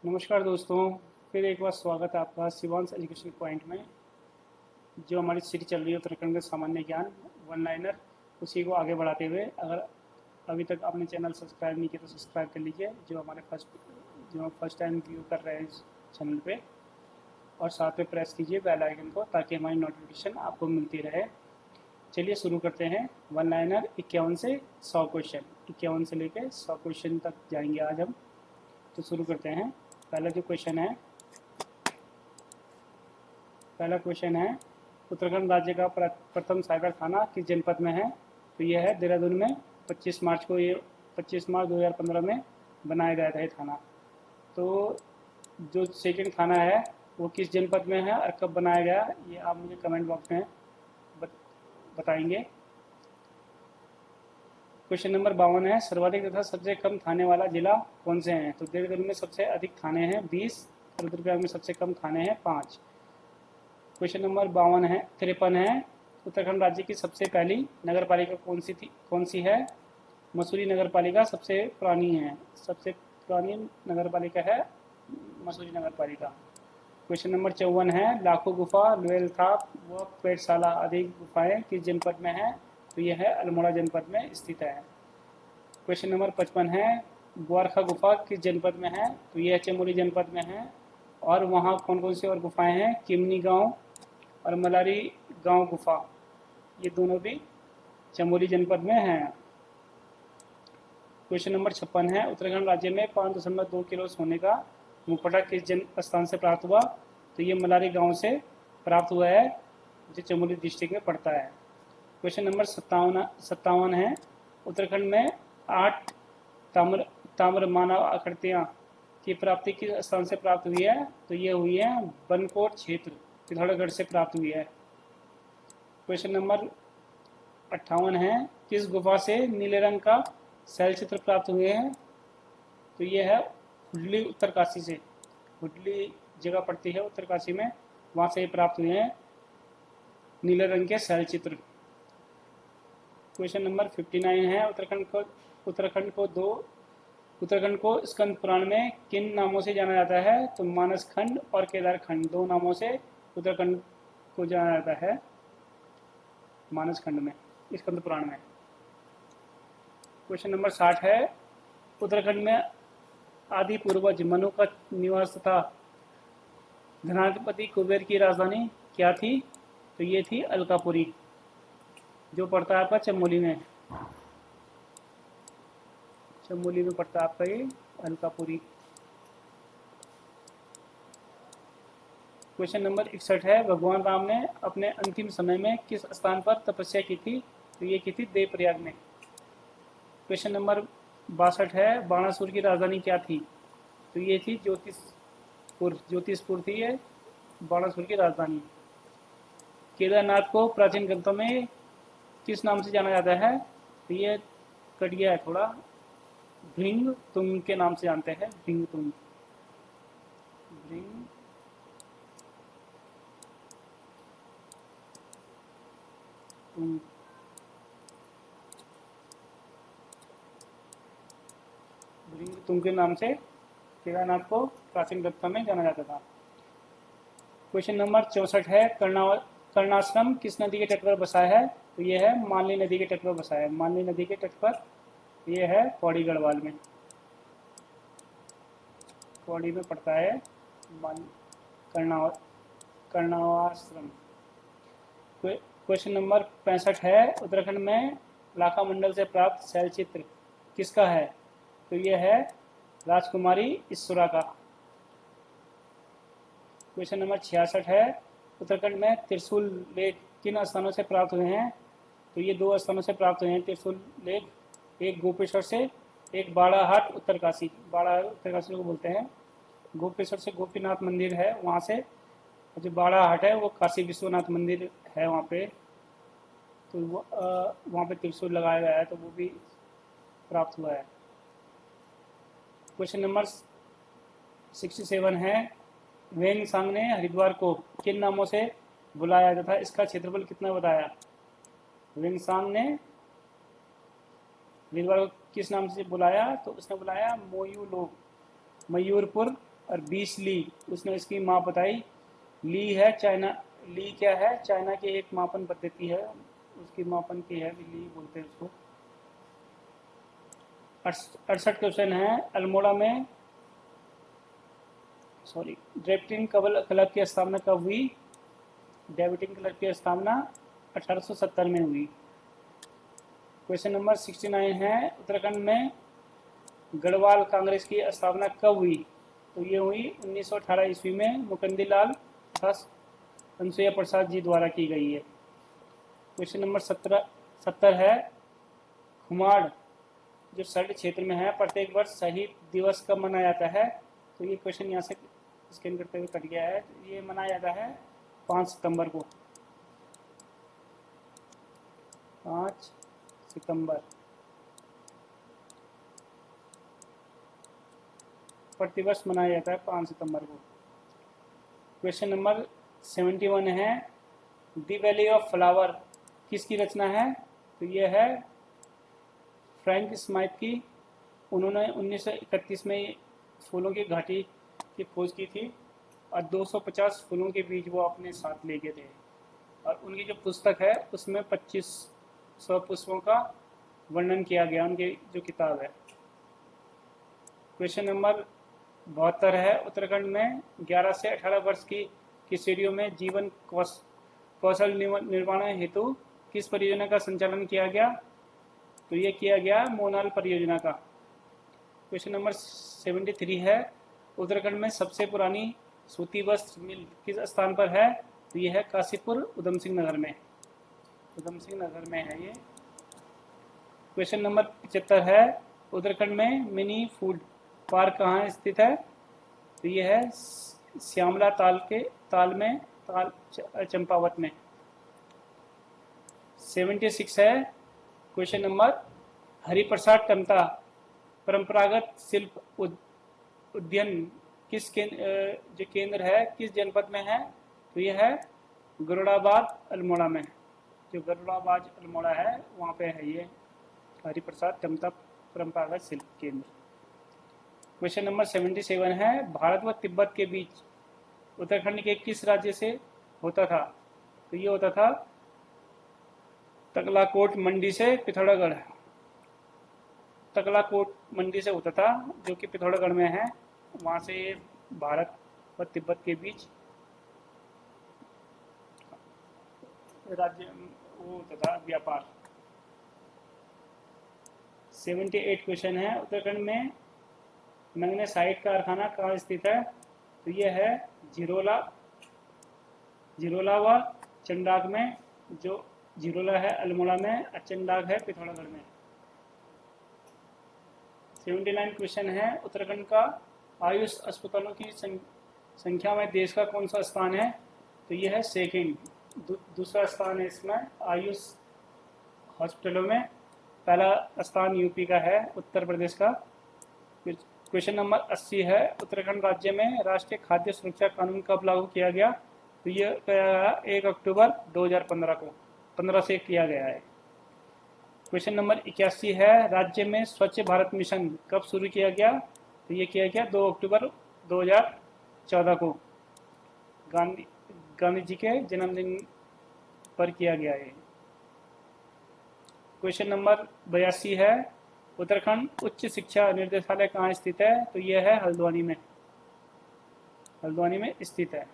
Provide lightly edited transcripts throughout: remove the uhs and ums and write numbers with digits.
नमस्कार दोस्तों। फिर एक बार स्वागत है आपका शिवांश एजुकेशन पॉइंट में। जो हमारी सीरीज चल रही है उत्तराखंड का सामान्य ज्ञान वन लाइनर, उसी को आगे बढ़ाते हुए अगर अभी तक आपने चैनल सब्सक्राइब नहीं किया तो सब्सक्राइब कर लीजिए, जो फर्स्ट टाइम व्यू कर रहे हैं इस चैनल पे, और साथ में प्रेस कीजिए बेल आइकन को ताकि हमारी नोटिफिकेशन आपको मिलती रहे। चलिए शुरू करते हैं। वन लाइनर 51 से 100 क्वेश्चन, 51 से लेकर 100 क्वेश्चन तक जाएंगे आज हम। तो शुरू करते हैं। पहला जो क्वेश्चन है पहला क्वेश्चन है, उत्तराखंड राज्य का प्रथम साइबर थाना किस जनपद में है? तो यह है देहरादून में। 25 मार्च 2015 में बनाया गया था ये थाना। तो जो सेकंड थाना है वो किस जनपद में है और कब बनाया गया, ये आप मुझे कमेंट बॉक्स में बताएंगे। क्वेश्चन नंबर 52 है, सर्वाधिक तथा सबसे कम थाने वाला जिला कौन से हैं? तो देहरादून में सबसे अधिक थाने हैं 20, और रुद्रप्रयाग में सबसे कम थाने हैं 5। क्वेश्चन नंबर 53 है, उत्तराखंड राज्य की सबसे पहली नगर पालिका कौन सी है? मसूरी नगर पालिका सबसे पुरानी है। सबसे पुरानी नगर पालिका है मसूरी नगर पालिका। क्वेश्चन नंबर 54 है, लाखों गुफा, लोयलथाप व पेटशाला आदि गुफाएं किस जनपद में है? तो यह है अल्मोड़ा जनपद में स्थित है। क्वेश्चन नंबर 55 है, ग्वारखा गुफा किस जनपद में है? तो यह चमोली जनपद में है। और वहाँ कौन कौन सी और गुफाएं हैं? किमनी गांव और मलारी गांव गुफा, ये दोनों भी चमोली जनपद में हैं। क्वेश्चन नंबर 56 है, उत्तराखंड राज्य में 5.2 किलो सोने का मुखौटा किस जन स्थान से प्राप्त हुआ? तो ये मलारी गांव से प्राप्त हुआ है, जो चमोली डिस्ट्रिक्ट में पड़ता है। क्वेश्चन नंबर 57 है, उत्तराखंड में 8 ताम्र ताम्र मानव आकृतियाँ की प्राप्ति किस स्थान से प्राप्त हुई है? तो ये हुई है बनकोट क्षेत्र पिथौरागढ़ से प्राप्त हुई है। क्वेश्चन नंबर 58 है, किस गुफा से नीले रंग का शैल चित्र प्राप्त हुए हैं? तो ये है हुडली उत्तरकाशी से। हुडली जगह पड़ती है उत्तरकाशी में, वहाँ से ये प्राप्त हुए हैं नीले रंग के शैल चित्र। क्वेश्चन नंबर 59 है, उत्तराखंड को स्कंद पुराण में किन नामों से जाना जाता है? तो मानस खंड और केदार खंड, दो नामों से उत्तराखंड को जाना जाता है मानस खंड में, स्कंद पुराण में। क्वेश्चन नंबर 60 है, उत्तराखंड में आदि पूर्वज मनु का निवास था धनाधिपति कुबेर की राजधानी क्या थी? तो ये थी अलकापुरी, जो पड़ता है आपका चमोली में। चमोली में पड़ता है आपका ये अलकापुरी। क्वेश्चन नंबर 61 है, भगवान राम ने अपने अंतिम समय में किस स्थान पर तपस्या की थी? तो ये की थी देवप्रयाग में। क्वेश्चन नंबर 62 है, बाणासुर की राजधानी क्या थी? तो ये थी ज्योतिषपुर थी ये बाणासुर की राजधानी। केदारनाथ को प्राचीन ग्रंथों में किस नाम से जाना जाता है? तो ये कट गया है थोड़ा, भृंग तुंग के नाम से जानते हैं। भृंग तुंग, भृंग तुंग, भृंग तुंग के नाम से केदारनाथ को प्राचीन ग्रंथों में जाना जाता था। क्वेश्चन नंबर 64 है, कर्णाश्रम किस नदी के तट पर बसा है? तो यह है मालनी नदी के तट पर बसा है। मालनी नदी के तट पर यह है पौड़ी गढ़वाल में, पौड़ी में पड़ता है कर्णा कर्णाश्रम। क्वेश्चन नंबर 65 है, उत्तराखंड में लाखा मंडल से प्राप्त शैल चित्र किसका है? तो यह है राजकुमारी ईश्वरा का। क्वेश्चन नंबर 66 है, उत्तराखंड में त्रिशूल लेख किन स्थानों से प्राप्त हुए हैं? तो ये दो स्थानों से प्राप्त हुए हैं त्रिशूल लेख, एक गोपेश्वर से, एक बाड़ाहाट उत्तरकाशी। बाड़ाहाट उत्तरकाशी को बोलते हैं। गोपेश्वर से गोपीनाथ मंदिर है वहाँ से, जो बाड़ाहाट है वो काशी विश्वनाथ मंदिर है वहाँ पे। तो वहाँ पे त्रिशूल लगाया गया है, तो वो भी प्राप्त हुआ है। क्वेश्चन नंबर 67 है, वेंग सांग ने हरिद्वार को किन नामों से बुलाया तथा इसका क्षेत्रफल कितना बताया? वेंग सांग ने हरिद्वार को किस नाम से बुलाया? तो उसने बुलाया मोयूलोक, मयूरपुर और 20 ली, उसने इसकी माप बताई। ली है चाइना, ली क्या है, चाइना की एक मापन पद्धति है, उसकी मापन की है, ली बोलते हैं उसको। 68 क्वेश्चन है, अल्मोड़ा में ड्रेफ्टिंग क्लब की स्थापना कब हुई? डेबिटिंग क्लब की स्थापना 1870 में हुई। क्वेश्चन नंबर 69 है, उत्तराखंड में गढ़वाल कांग्रेस की स्थापना कब हुई? तो ये हुई 1918 ईस्वी में, मुकुंदी लाल तथा अनुसुईया प्रसाद जी द्वारा की गई है। क्वेश्चन नंबर 70 है, खुमाड़ जो सरहदी क्षेत्र में है, प्रत्येक वर्ष शहीद दिवस कब मनाया जाता है? तो ये क्वेश्चन यहाँ से स्कैन करते हुए कट गया है। ये मनाया जाता है 5 सितंबर को, 5 सितंबर प्रतिवर्ष मनाया जाता है 5 सितंबर को। क्वेश्चन नंबर 71 है, दी वैली ऑफ फ्लावर किसकी रचना है? तो ये है फ्रैंक स्माइथ की। उन्होंने 1931 में फूलों की घाटी की खोज की थी और 250 फूलों के बीज वो अपने साथ ले गए थे, और उनकी जो पुस्तक है उसमें 2500 पुष्पों का वर्णन किया गया, उनकी जो किताब है। क्वेश्चन नंबर 72 है, उत्तराखंड में 11 से 18 वर्ष की किशोरियों में जीवन कौशल निर्माण हेतु किस परियोजना का संचालन किया गया? तो ये किया गया मोनाल परियोजना का। क्वेश्चन नंबर 73 है, उत्तराखंड में सबसे पुरानी सूती वस्त्र मिल किस स्थान पर है? तो ये है काशीपुर उधम सिंह नगर में, उधम सिंह नगर में है ये। क्वेश्चन नंबर 75 है, उत्तराखंड में मिनी फूड पार्क कहाँ स्थित है? तो ये है श्यामला ताल में, ताल चंपावत में। 76 है, क्वेश्चन नंबर, हरिप्रसाद टमटा परंपरागत शिल्प उद्यान किस जो केंद्र है किस जनपद में है? तो यह है गरुड़ाबाद अल्मोड़ा में, जो गरुड़ाबाद अल्मोड़ा है वहाँ पे है ये हरिप्रसाद टमटा परंपरागत शिल्प केंद्र। क्वेश्चन नंबर 77 है, भारत व तिब्बत के बीच उत्तराखंड के किस राज्य से होता था? तो ये होता था तकलाकोट मंडी से पिथौरागढ़, तकलाकोट मंडी से होता था जो कि पिथौरागढ़ में है, वहाँ से भारत व तिब्बत के बीच राज्य वो होता था व्यापार। 78 क्वेश्चन है, उत्तराखंड में मैग्नेसाइट कारखाना कहाँ स्थित है? तो ये है झिरोला व चंडाक में, जो झिरोला है अल्मोड़ा में और चंडाक है पिथौरागढ़ में। 79 क्वेश्चन है, उत्तराखंड का आयुष अस्पतालों की संख्या में देश का कौन सा स्थान है? तो यह है सेकंड, दूसरा स्थान है इसमें आयुष हॉस्पिटलों में, पहला स्थान यूपी का है, उत्तर प्रदेश का। क्वेश्चन नंबर 80 है, उत्तराखंड राज्य में राष्ट्रीय खाद्य सुरक्षा कानून कब लागू किया गया? तो यह 1 अक्टूबर 2015 को 15 से किया गया है। क्वेश्चन नंबर 81 है, राज्य में स्वच्छ भारत मिशन कब शुरू किया गया? तो ये किया गया 2 अक्टूबर 2014 को, गांधी जी के जन्मदिन पर किया गया है। क्वेश्चन नंबर 82 है, उत्तराखंड उच्च शिक्षा निर्देशालय कहाँ स्थित है? तो यह है हल्द्वानी में, हल्द्वानी में स्थित है।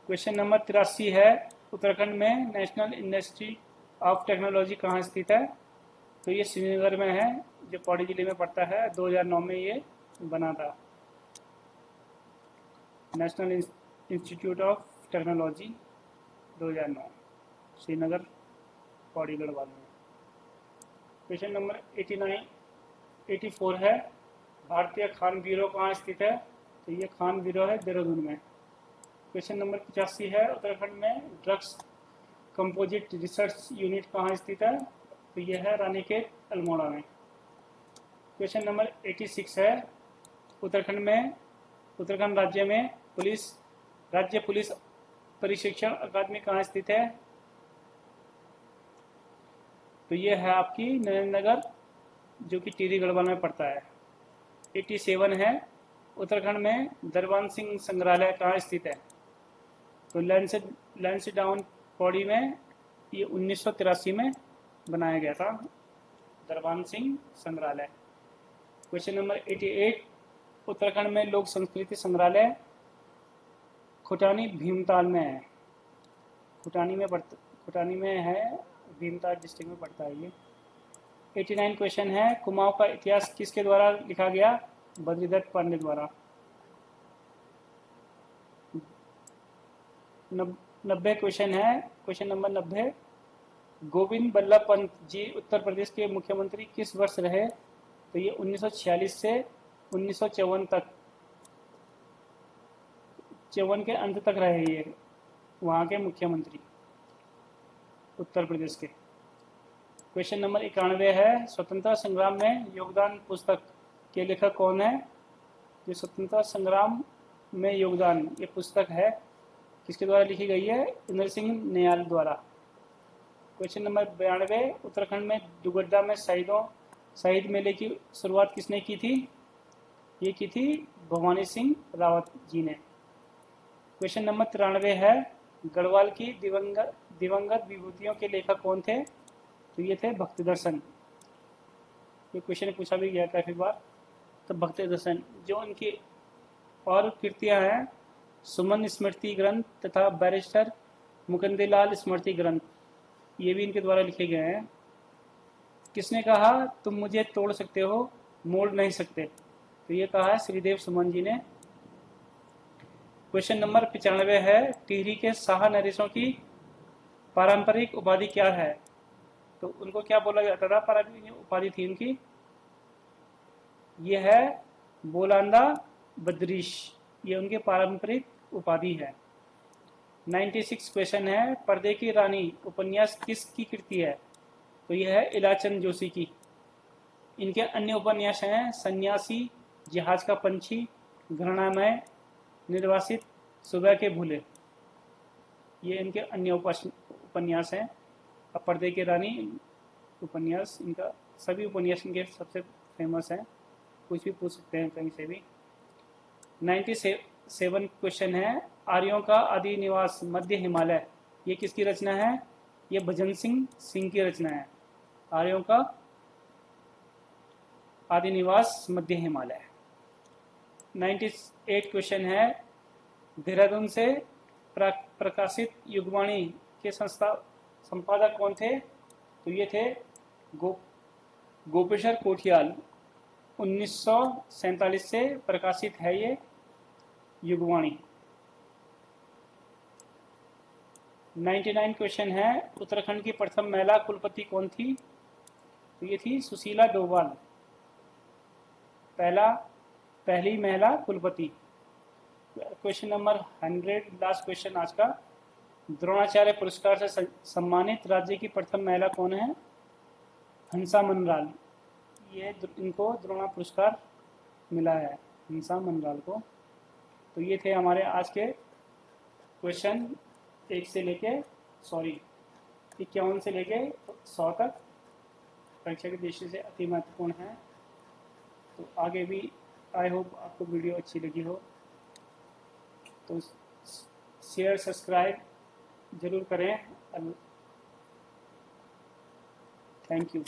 क्वेश्चन नंबर 83 है, उत्तराखंड में नेशनल इंस्टीट्यूट ऑफ टेक्नोलॉजी कहाँ स्थित है? तो ये श्रीनगर में है, जो पौड़ी जिले में पड़ता है, 2009 में ये बना था, national institute of technology 2009, Srinagar Pauri Garhwal में। क्वेश्चन नंबर 84 है, भारतीय खान ब्यूरो कहाँ स्थित है? तो ये खान ब्यूरो है देहरादून में। क्वेश्चन नंबर 85 है, उत्तराखंड में ड्रग्स कंपोजिट रिसर्च यूनिट कहाँ स्थित है? तो यह है रानीखेत अल्मोड़ा में। क्वेश्चन नंबर 86 है, उत्तराखंड राज्य में राज्य पुलिस प्रशिक्षण अकादमी कहाँ स्थित है? तो ये है आपकी नरेंद्र नगर, जो कि टिहरी गढ़वाल में पड़ता है। 87 है, उत्तराखंड में दरबान सिंह संग्रहालय कहाँ स्थित है? तो लैंसडाउन पौड़ी में, ये 1983 में बनाया गया था दरबान सिंह संग्रहालय। क्वेश्चन नंबर 88, उत्तराखंड में लोक संस्कृति संग्रहालय खुटानी भीमताल में है। खुटानी में है, भीमताल डिस्ट्रिक्ट में पड़ता है ये। 89 क्वेश्चन है, कुमाऊं का इतिहास किसके द्वारा लिखा गया? बद्रीदत्त पांडे द्वारा। 90 क्वेश्चन है, क्वेश्चन नंबर 90, गोविंद बल्लभ पंत जी उत्तर प्रदेश के मुख्यमंत्री किस वर्ष रहे? तो ये 1946 से 1954 तक, 54 के अंत तक रहे ये वहाँ के मुख्यमंत्री उत्तर प्रदेश के। क्वेश्चन नंबर 91 है, स्वतंत्रता संग्राम में योगदान पुस्तक के लेखक कौन है? ये स्वतंत्रता संग्राम में योगदान, ये पुस्तक है, किसके द्वारा लिखी गई है? इंद्र सिंह नियाल द्वारा। क्वेश्चन नंबर 92, उत्तराखंड में दुगड्डा में शहीद मेले की शुरुआत किसने की थी? ये की थी भवानी सिंह रावत जी ने। क्वेश्चन नंबर 93 है, गढ़वाल की दिवंगत विभूतियों के लेखक कौन थे? तो ये थे भक्ति दर्शन। ये क्वेश्चन पूछा भी गया काफी बार। तो भक्ति दर्शन, जो उनकी और कृतियां हैं, सुमन स्मृति ग्रंथ तथा बैरिस्टर मुकुंदलाल स्मृति ग्रंथ, ये भी इनके द्वारा लिखे गए हैं। किसने कहा तुम मुझे तोड़ सकते हो, मोड़ नहीं सकते? तो ये कहा है श्रीदेव सुमन जी ने। क्वेश्चन नंबर 95 है, टिहरी के शाह नरेशों की पारंपरिक उपाधि क्या है? तो उनको क्या बोला जाता था? पारंपरिक उपाधि थी उनकी, ये है बोलांदा बद्रीश, ये उनके पारंपरिक उपाधि है। 96 क्वेश्चन है, पर्दे की रानी उपन्यास किसकी कृति है? तो यह है इलाचंद जोशी की। इनके अन्य उपन्यास हैं सन्यासी, जहाज का पंछी, घृणामय, निर्वासित, सुबह के भूले, ये इनके अन्य उपन्यास हैं। अब पर्दे की रानी उपन्यास, इनका सभी उपन्यास इनके सबसे फेमस हैं, कुछ भी पूछ सकते हैं कहीं से भी। 97 क्वेश्चन है, आर्यों का आदि निवास मध्य हिमालय, ये किसकी रचना है? ये भजन सिंह की रचना है। आर्यों का आदि निवास मध्य हिमालय। 98 क्वेश्चन है, देहरादून से प्रकाशित युगवाणी के संपादक कौन थे? तो ये थे गोपेश्वर कोठियाल। 1947 से प्रकाशित है ये युगवाणी। 99 क्वेश्चन है, उत्तराखंड की प्रथम महिला कुलपति कौन थी? तो ये थी सुशीला डोभाल, पहली महिला कुलपति। क्वेश्चन नंबर 100, लास्ट क्वेश्चन आज का, द्रोणाचार्य पुरस्कार से सम्मानित राज्य की प्रथम महिला कौन है? हंसा मनराल, ये इनको द्रोणा पुरस्कार मिला है, हंसा मनराल को। तो ये थे हमारे आज के क्वेश्चन 1 से लेके 51 से लेके 100 तक, परीक्षा की दृष्टि से अति महत्वपूर्ण है। तो आगे भी आई होप आपको वीडियो अच्छी लगी हो, तो शेयर सब्सक्राइब जरूर करें। Thank you.